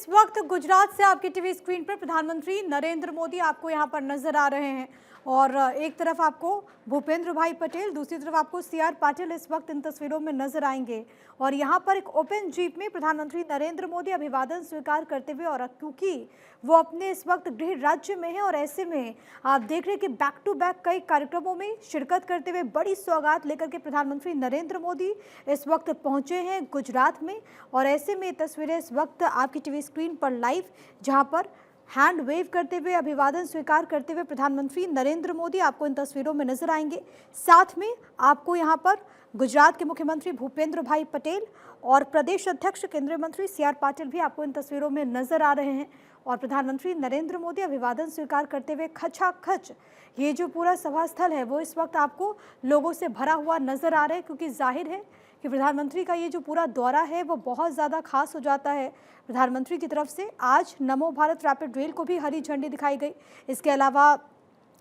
इस वक्त गुजरात से आपकी टीवी स्क्रीन पर प्रधानमंत्री नरेंद्र मोदी आपको यहां पर नजर आ रहे हैं और एक तरफ आपको भूपेंद्र भाई पटेल, दूसरी तरफ आपको सीआर पाटिल इस वक्त इन तस्वीरों में नजर आएंगे। और यहां पर एक ओपन जीप में प्रधानमंत्री नरेंद्र मोदी अभिवादन स्वीकार करते हुए, और क्योंकि वो अपने इस वक्त गृह राज्य में है और ऐसे में आप देख रहे हैं कि बैक टू बैक कई कार्यक्रमों में शिरकत करते हुए बड़ी सौगात लेकर के प्रधानमंत्री नरेंद्र मोदी इस वक्त पहुंचे हैं गुजरात में। और ऐसे में तस्वीरें इस वक्त आपकी टीवी स्क्रीन पर लाइव, जहां पर हैंड वेव करते हुए अभिवादन स्वीकार करते हुए प्रधानमंत्री नरेंद्र मोदी आपको इन तस्वीरों में नजर आएंगे। साथ में आपको यहां पर गुजरात के मुख्यमंत्री भूपेंद्र भाई पटेल और प्रदेश अध्यक्ष केंद्रीय मंत्री सीआर पाटिल भी आपको इन तस्वीरों में नजर आ रहे हैं। और प्रधानमंत्री नरेंद्र मोदी अभिवादन स्वीकार करते हुए खचाखच ये जो पूरा सभा स्थल है वो इस वक्त आपको लोगों से भरा हुआ नजर आ रहा है, क्योंकि जाहिर है कि प्रधानमंत्री का ये जो पूरा दौरा है वो बहुत ज़्यादा खास हो जाता है। प्रधानमंत्री की तरफ से आज नमो भारत रैपिड रेल को भी हरी झंडी दिखाई गई। इसके अलावा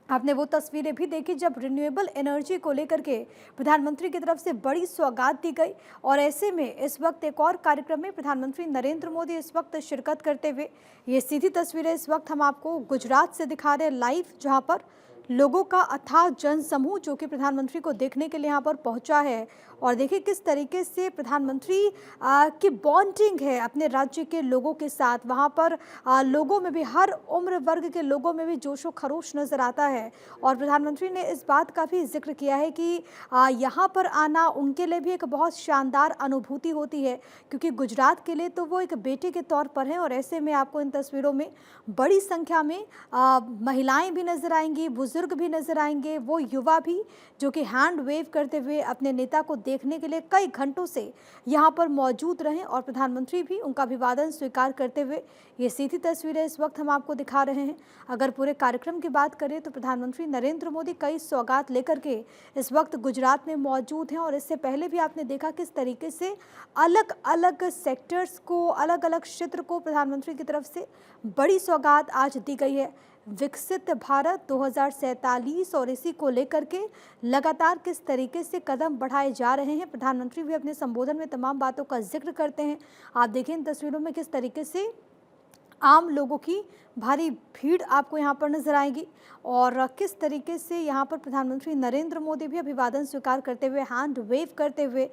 आपने वो तस्वीरें भी देखी जब रिन्यूएबल एनर्जी को लेकर के प्रधानमंत्री की तरफ से बड़ी सौगात दी गई। और ऐसे में इस वक्त एक और कार्यक्रम में प्रधानमंत्री नरेंद्र मोदी इस वक्त शिरकत करते हुए, ये सीधी तस्वीरें इस वक्त हम आपको गुजरात से दिखा रहे हैं लाइव, जहां पर लोगों का अथाह जन समूह जो कि प्रधानमंत्री को देखने के लिए यहाँ पर पहुंचा है। और देखिए किस तरीके से प्रधानमंत्री की बॉन्डिंग है अपने राज्य के लोगों के साथ। वहाँ पर लोगों में भी, हर उम्र वर्ग के लोगों में भी जोशो खरोश नज़र आता है। और प्रधानमंत्री ने इस बात का भी जिक्र किया है कि यहाँ पर आना उनके लिए भी एक बहुत शानदार अनुभूति होती है, क्योंकि गुजरात के लिए तो वो एक बेटे के तौर पर हैं। और ऐसे में आपको इन तस्वीरों में बड़ी संख्या में महिलाएं भी नजर आएंगी, बुजुर्ग भी नजर आएंगे, वो युवा भी जो कि हैंड वेव करते हुए अपने नेता को देखने के लिए कई घंटों से यहाँ पर मौजूद रहे। और प्रधानमंत्री भी उनका अभिवादन स्वीकार करते हुए, ये सीधी तस्वीरें इस वक्त हम आपको दिखा रहे हैं। अगर पूरे कार्यक्रम की बात करें तो प्रधानमंत्री नरेंद्र मोदी कई सौगात लेकर के इस वक्त गुजरात में मौजूद हैं। और इससे पहले भी आपने देखा किस तरीके से अलग अलग सेक्टर्स को, अलग अलग क्षेत्र को प्रधानमंत्री की तरफ से बड़ी सौगात आज दी गई है। विकसित भारत 2047 और इसी को लेकर के लगातार किस तरीके से कदम बढ़ाए जा रहे हैं। प्रधानमंत्री भी अपने संबोधन में तमाम बातों का जिक्र करते हैं। आप देखें इन तस्वीरों में किस तरीके से आम लोगों की भारी भीड़ आपको यहाँ पर नजर आएगी और किस तरीके से यहाँ पर प्रधानमंत्री नरेंद्र मोदी भी अभिवादन स्वीकार करते हुए, हैंड वेव करते हुए,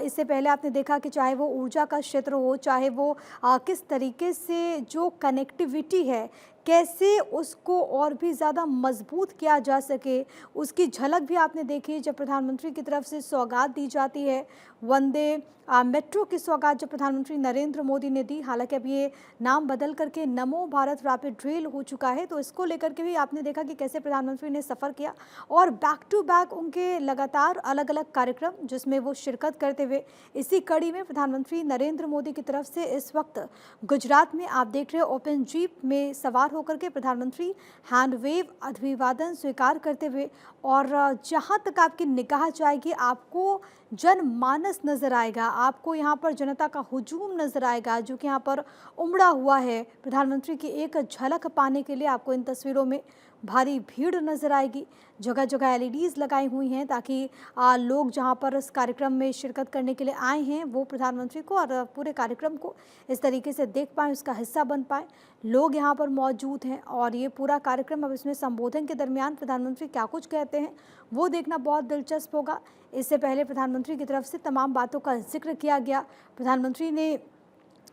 इससे पहले आपने देखा कि चाहे वो ऊर्जा का क्षेत्र हो, चाहे वो किस तरीके से जो कनेक्टिविटी है कैसे उसको और भी ज़्यादा मजबूत किया जा सके, उसकी झलक भी आपने देखी जब प्रधानमंत्री की तरफ से सौगात दी जाती है। वंदे मेट्रो की सौगात जब प्रधानमंत्री नरेंद्र मोदी ने दी, हालांकि अब ये नाम बदल करके नमो भारत रैपिड रेल हो चुका है, तो इसको लेकर के भी आपने देखा कि कैसे प्रधानमंत्री ने सफ़र किया और बैक टू बैक उनके लगातार अलग अलग कार्यक्रम जिसमें वो शिरकत करते हुए, इसी कड़ी में प्रधानमंत्री नरेंद्र मोदी की तरफ से इस वक्त गुजरात में आप देख रहे हो ओपन जीप में सवार होकर के प्रधानमंत्री हैंड वेव अभिवादन स्वीकार करते हुए, और जहां तक आपकी निगाह जाएगी आपको जनमानस नजर आएगा, आपको यहाँ पर जनता का हुजूम नजर आएगा जो कि यहाँ पर उमड़ा हुआ है। प्रधानमंत्री की एक झलक पाने के लिए आपको इन तस्वीरों में भारी भीड़ नजर आएगी। जगह जगह एलईडीज़ लगाई हुई हैं ताकि लोग जहां पर इस कार्यक्रम में शिरकत करने के लिए आए हैं वो प्रधानमंत्री को और पूरे कार्यक्रम को इस तरीके से देख पाएँ, उसका हिस्सा बन पाएँ। लोग यहां पर मौजूद हैं और ये पूरा कार्यक्रम, अब इसमें संबोधन के दरमियान प्रधानमंत्री क्या कुछ कहते हैं वो देखना बहुत दिलचस्प होगा। इससे पहले प्रधानमंत्री की तरफ से तमाम बातों का जिक्र किया गया। प्रधानमंत्री ने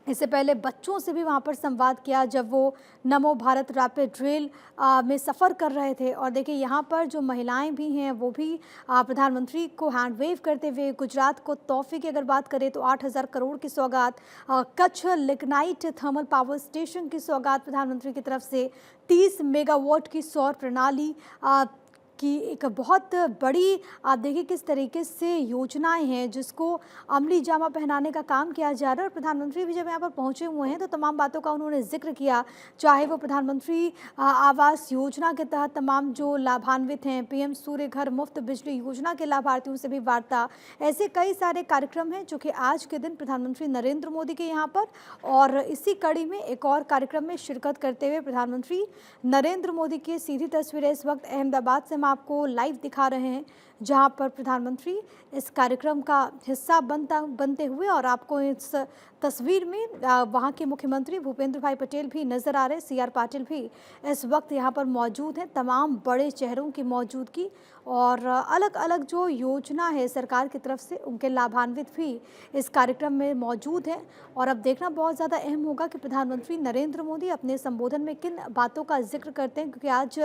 इससे पहले बच्चों से भी वहाँ पर संवाद किया जब वो नमो भारत रैपिड रेल में सफ़र कर रहे थे। और देखिए यहाँ पर जो महिलाएं भी हैं वो भी प्रधानमंत्री को हैंड वेव करते हुए, गुजरात को तोहफे की अगर बात करें तो 8,000 करोड़ की सौगात, Kutch lignite thermal power station की सौगात प्रधानमंत्री की तरफ से, 30 मेगावाट की सौर प्रणाली की एक बहुत बड़ी, आप देखिए किस तरीके से योजनाएं हैं जिसको अमली जामा पहनाने का काम किया जा रहा है। और प्रधानमंत्री भी जब यहाँ पर पहुँचे हुए हैं तो तमाम बातों का उन्होंने जिक्र किया, चाहे वो प्रधानमंत्री आवास योजना के तहत तमाम जो लाभान्वित हैं, पीएम सूर्य घर मुफ्त बिजली योजना के लाभार्थियों से भी वार्ता, ऐसे कई सारे कार्यक्रम हैं जो कि आज के दिन प्रधानमंत्री नरेंद्र मोदी के यहाँ पर, और इसी कड़ी में एक और कार्यक्रम में शिरकत करते हुए प्रधानमंत्री नरेंद्र मोदी की सीधी तस्वीरें इस वक्त अहमदाबाद से आपको लाइव दिखा रहे हैं, जहां पर प्रधानमंत्री इस कार्यक्रम का हिस्सा बनते हुए, और आपको इस तस्वीर में वहां के मुख्यमंत्री भूपेंद्र भाई पटेल भी नजर आ रहे हैं। सीआर पाटिल भी इस वक्त यहां पर मौजूद हैं। तमाम बड़े चेहरों की मौजूदगी और अलग अलग जो योजना है सरकार की तरफ से, उनके लाभान्वित भी इस कार्यक्रम में मौजूद हैं। और अब देखना बहुत ज़्यादा अहम होगा कि प्रधानमंत्री नरेंद्र मोदी अपने संबोधन में किन बातों का जिक्र करते हैं, क्योंकि आज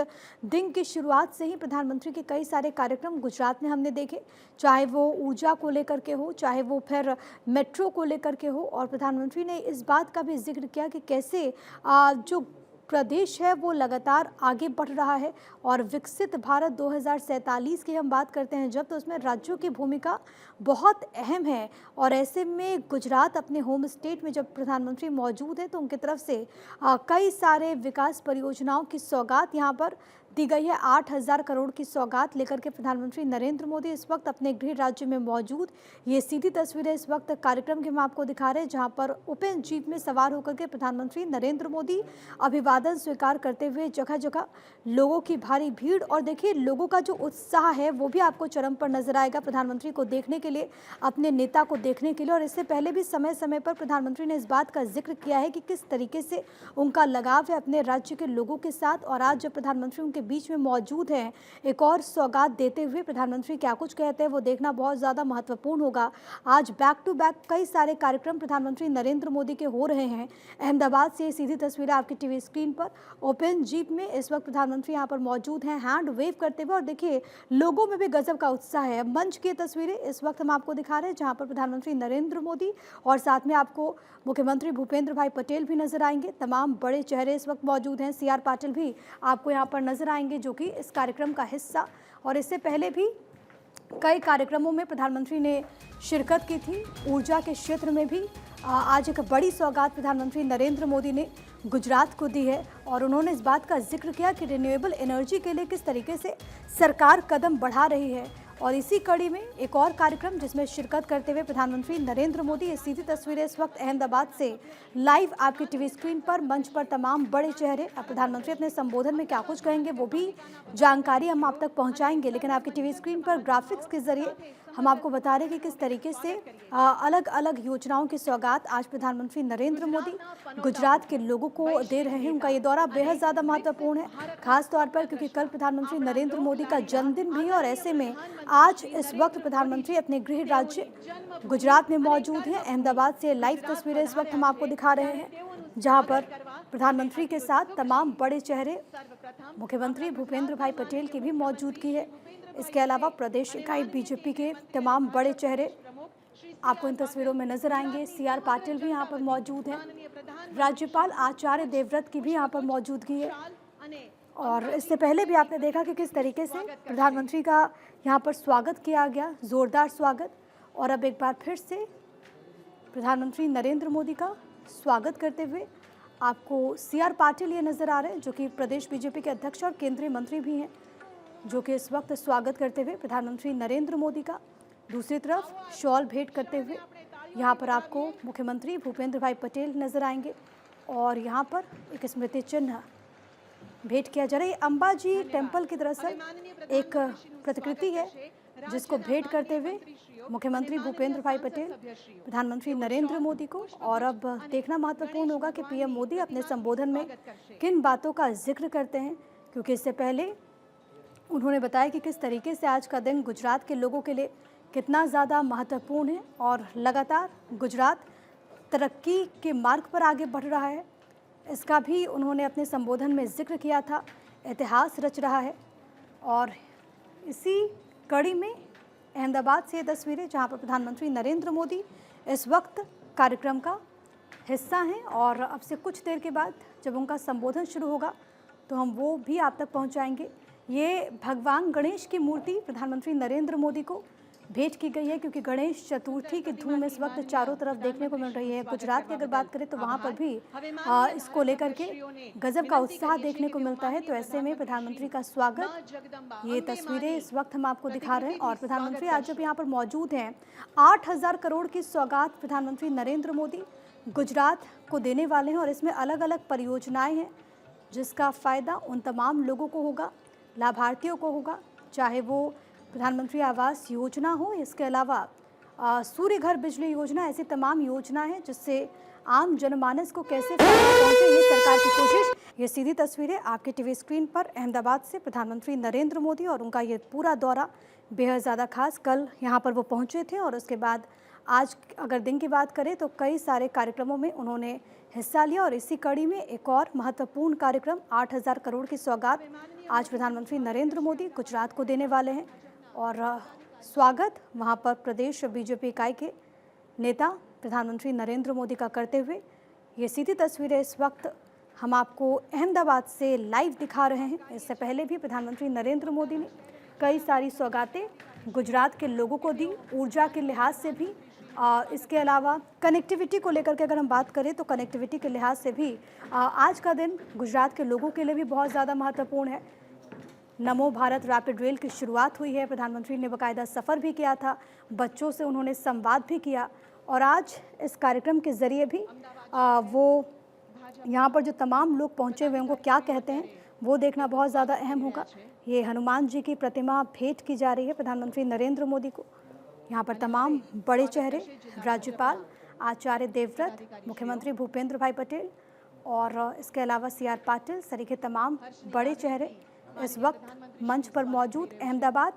दिन की शुरुआत से ही प्रधानमंत्री के कई सारे कार्यक्रम गुजरात में हमने देखे, चाहे वो ऊर्जा को लेकर के हो, चाहे वो फिर मेट्रो को लेकर के हो। और प्रधानमंत्री ने इस बात का भी जिक्र किया कि कैसे जो प्रदेश है वो लगातार आगे बढ़ रहा है, और विकसित भारत 2047 की हम बात करते हैं जब, तो उसमें राज्यों की भूमिका बहुत अहम है। और ऐसे में गुजरात अपने होम स्टेट में जब प्रधानमंत्री मौजूद है तो उनकी तरफ से कई सारे विकास परियोजनाओं की सौगात यहाँ पर दी गई है। 8,000 करोड़ की सौगात लेकर के प्रधानमंत्री नरेंद्र मोदी इस वक्त अपने गृह राज्य में मौजूद। ये सीधी तस्वीरें इस वक्त कार्यक्रम के हम आपको दिखा रहे हैं, जहां पर ओपन जीप में सवार होकर के प्रधानमंत्री नरेंद्र मोदी अभिवादन स्वीकार करते हुए जगह जगह लोगों की भारी भीड़। और देखिए, लोगों का जो उत्साह है वो भी आपको चरम पर नजर आएगा प्रधानमंत्री को देखने के लिए, अपने नेता को देखने के लिए। और इससे पहले भी समय समय पर प्रधानमंत्री ने इस बात का जिक्र किया है कि किस तरीके से उनका लगाव है अपने राज्य के लोगों के साथ। और आज जब प्रधानमंत्री उनके बीच में मौजूद हैं, एक और सौगात देते हुए प्रधानमंत्री क्या कुछ कहते हैं वो देखना बहुत ज़्यादा महत्वपूर्ण होगा। आज बैक टू बैक कई सारे कार्यक्रम प्रधानमंत्री नरेंद्र मोदी के हो रहे हैं। अहमदाबाद से सीधी तस्वीरें आपकी टीवी स्क्रीन पर, ओपन जीप में इस वक्त प्रधानमंत्री यहाँ पर मौजूद हैं, हैंड वेव करते हुए। और देखिए, लोगों में भी गजब का उत्साह है। मंच की तस्वीरें इस वक्त हम आपको दिखा रहे हैं, जहाँ पर प्रधानमंत्री नरेंद्र मोदी और साथ में आपको मुख्यमंत्री भूपेंद्र भाई पटेल भी नजर आएंगे। तमाम बड़े चेहरे इस वक्त मौजूद हैं। सीआर पाटिल भी आपको यहाँ पर नजर आएंगे, जो कि इस कार्यक्रम का हिस्सा, और इससे पहले भी कई कार्यक्रमों में प्रधानमंत्री ने शिरकत की थी। ऊर्जा के क्षेत्र में भी आज एक बड़ी सौगात प्रधानमंत्री नरेंद्र मोदी ने गुजरात को दी है, और उन्होंने इस बात का जिक्र किया कि रिन्यूएबल एनर्जी के लिए किस तरीके से सरकार कदम बढ़ा रही है। और इसी कड़ी में एक और कार्यक्रम जिसमें शिरकत करते हुए प्रधानमंत्री नरेंद्र मोदी, ये सीधी तस्वीरें इस वक्त अहमदाबाद से लाइव आपकी टीवी स्क्रीन पर। मंच पर तमाम बड़े चेहरे, अब प्रधानमंत्री अपने संबोधन में क्या कुछ कहेंगे वो भी जानकारी हम आप तक पहुंचाएंगे, लेकिन आपकी टीवी स्क्रीन पर ग्राफिक्स के जरिए हम आपको बता रहे हैं कि किस तरीके से अलग अलग योजनाओं की सौगात आज प्रधानमंत्री नरेंद्र मोदी गुजरात के लोगों को दे रहे हैं। उनका ये दौरा बेहद ज़्यादा महत्वपूर्ण है, खास तौर पर क्योंकि कल प्रधानमंत्री नरेंद्र मोदी का जन्मदिन भी है। और ऐसे में आज इस वक्त प्रधानमंत्री अपने गृह राज्य गुजरात में मौजूद हैं। अहमदाबाद से लाइव तस्वीरें इस वक्त हम आपको दिखा रहे हैं, जहां पर प्रधानमंत्री के साथ तमाम बड़े चेहरे, मुख्यमंत्री भूपेंद्र भाई पटेल की भी मौजूदगी है। इसके अलावा प्रदेश इकाई बीजेपी के तमाम बड़े चेहरे आपको इन तस्वीरों में नजर आएंगे। सीआर पाटिल भी यहाँ पर मौजूद हैं। राज्यपाल आचार्य देवव्रत की भी यहाँ पर मौजूदगी है। और इससे पहले भी आपने देखा कि किस तरीके से प्रधानमंत्री का यहाँ पर स्वागत किया गया, जोरदार स्वागत। और अब एक बार फिर से प्रधानमंत्री नरेंद्र मोदी का स्वागत करते हुए आपको सीआर पाटिल ये नज़र आ रहे हैं, जो कि प्रदेश बीजेपी के अध्यक्ष और केंद्रीय मंत्री भी हैं, जो कि इस वक्त स्वागत करते हुए प्रधानमंत्री नरेंद्र मोदी का दूसरी तरफ शॉल भेंट करते हुए यहाँ पर आपको मुख्यमंत्री भूपेंद्र भाई पटेल नजर आएंगे। और यहाँ पर एक स्मृति चिन्ह भेंट किया जा रहा है। अंबाजी टेम्पल की दरअसल एक प्रतिकृति है, जिसको भेंट करते हुए मुख्यमंत्री भूपेंद्र भाई पटेल प्रधानमंत्री नरेंद्र मोदी को। और अब देखना महत्वपूर्ण होगा कि पीएम मोदी अपने संबोधन में किन बातों का जिक्र करते हैं, क्योंकि इससे पहले उन्होंने बताया कि किस तरीके से आज का दिन गुजरात के लोगों के लिए कितना ज़्यादा महत्वपूर्ण है, और लगातार गुजरात तरक्की के मार्ग पर आगे बढ़ रहा है। इसका भी उन्होंने अपने संबोधन में जिक्र किया था, इतिहास रच रहा है। और इसी कड़ी में अहमदाबाद से ये तस्वीरें, जहां पर प्रधानमंत्री नरेंद्र मोदी इस वक्त कार्यक्रम का हिस्सा हैं। और अब से कुछ देर के बाद जब उनका संबोधन शुरू होगा तो हम वो भी आप तक पहुंचाएंगे। ये भगवान गणेश की मूर्ति प्रधानमंत्री नरेंद्र मोदी को भेंट की गई है, क्योंकि गणेश चतुर्थी की धूम इस वक्त चारों तरफ देखने को मिल रही है। गुजरात की अगर बात करें तो वहाँ पर भी इसको लेकर के गजब का उत्साह देखने को मिलता है। तो ऐसे में प्रधानमंत्री का स्वागत, ये तस्वीरें इस वक्त हम आपको दिखा रहे हैं। और प्रधानमंत्री आज जब यहाँ पर मौजूद हैं, 8,000 करोड़ की सौगात प्रधानमंत्री नरेंद्र मोदी गुजरात को देने वाले हैं। और इसमें अलग अलग परियोजनाएँ हैं, जिसका फ़ायदा उन तमाम लोगों को होगा, लाभार्थियों को होगा, चाहे वो प्रधानमंत्री आवास योजना हो, इसके अलावा सूर्य घर बिजली योजना, ऐसी तमाम योजना है जिससे आम जनमानस को कैसे फायदा पहुंचे, ये सरकार की कोशिश। ये सीधी तस्वीरें आपके टीवी स्क्रीन पर अहमदाबाद से प्रधानमंत्री नरेंद्र मोदी और उनका ये पूरा दौरा बेहद ज़्यादा खास। कल यहाँ पर वो पहुँचे थे और उसके बाद आज अगर दिन की बात करें तो कई सारे कार्यक्रमों में उन्होंने हिस्सा लिया और इसी कड़ी में एक और महत्वपूर्ण कार्यक्रम 8,000 करोड़ की सौगात आज प्रधानमंत्री नरेंद्र मोदी गुजरात को देने वाले हैं। और स्वागत वहां पर प्रदेश बीजेपी इकाई के नेता प्रधानमंत्री नरेंद्र मोदी का करते हुए ये सीधी तस्वीरें इस वक्त हम आपको अहमदाबाद से लाइव दिखा रहे हैं। इससे पहले भी प्रधानमंत्री नरेंद्र मोदी ने कई सारी सौगातें गुजरात के लोगों को दी, ऊर्जा के लिहाज से भी। इसके अलावा कनेक्टिविटी को लेकर के अगर हम बात करें तो कनेक्टिविटी के लिहाज से भी आज का दिन गुजरात के लोगों के लिए भी बहुत ज़्यादा महत्वपूर्ण है। नमो भारत रैपिड रेल की शुरुआत हुई है, प्रधानमंत्री ने बाकायदा सफ़र भी किया था, बच्चों से उन्होंने संवाद भी किया और आज इस कार्यक्रम के ज़रिए भी वो यहाँ पर जो तमाम लोग पहुँचे हुए उनको क्या कहते हैं वो देखना बहुत ज़्यादा अहम होगा। ये हनुमान जी की प्रतिमा भेंट की जा रही है प्रधानमंत्री नरेंद्र मोदी को। यहाँ पर तमाम बड़े चेहरे, राज्यपाल आचार्य देवव्रत, मुख्यमंत्री भूपेंद्र भाई पटेल और इसके अलावा CR पाटिल सरीखे तमाम बड़े चेहरे इस वक्त मंच पर मौजूद। अहमदाबाद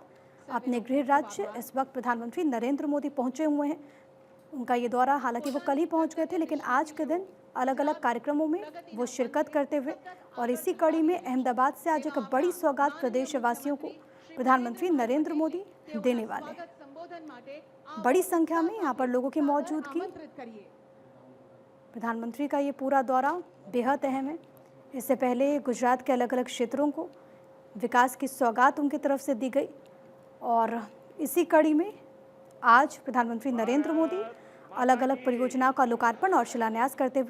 अपने गृह राज्य इस वक्त प्रधानमंत्री नरेंद्र मोदी पहुंचे हुए हैं। उनका ये दौरा, हालांकि वो कल ही पहुंच गए थे, लेकिन आज के दिन अलग अलग कार्यक्रमों में वो शिरकत करते हुए और इसी कड़ी में अहमदाबाद से आज एक बड़ी सौगात प्रदेशवासियों को प्रधानमंत्री नरेंद्र मोदी देने वाले हैं। बड़ी संख्या में यहाँ पर लोगों की मौजूदगी, प्रधानमंत्री का ये पूरा दौरा बेहद अहम है। इससे पहले गुजरात के अलग अलग क्षेत्रों को विकास की सौगात उनकी तरफ से दी गई और इसी कड़ी में आज प्रधानमंत्री नरेंद्र मोदी अलग अलग परियोजनाओं का लोकार्पण और शिलान्यास करते हुए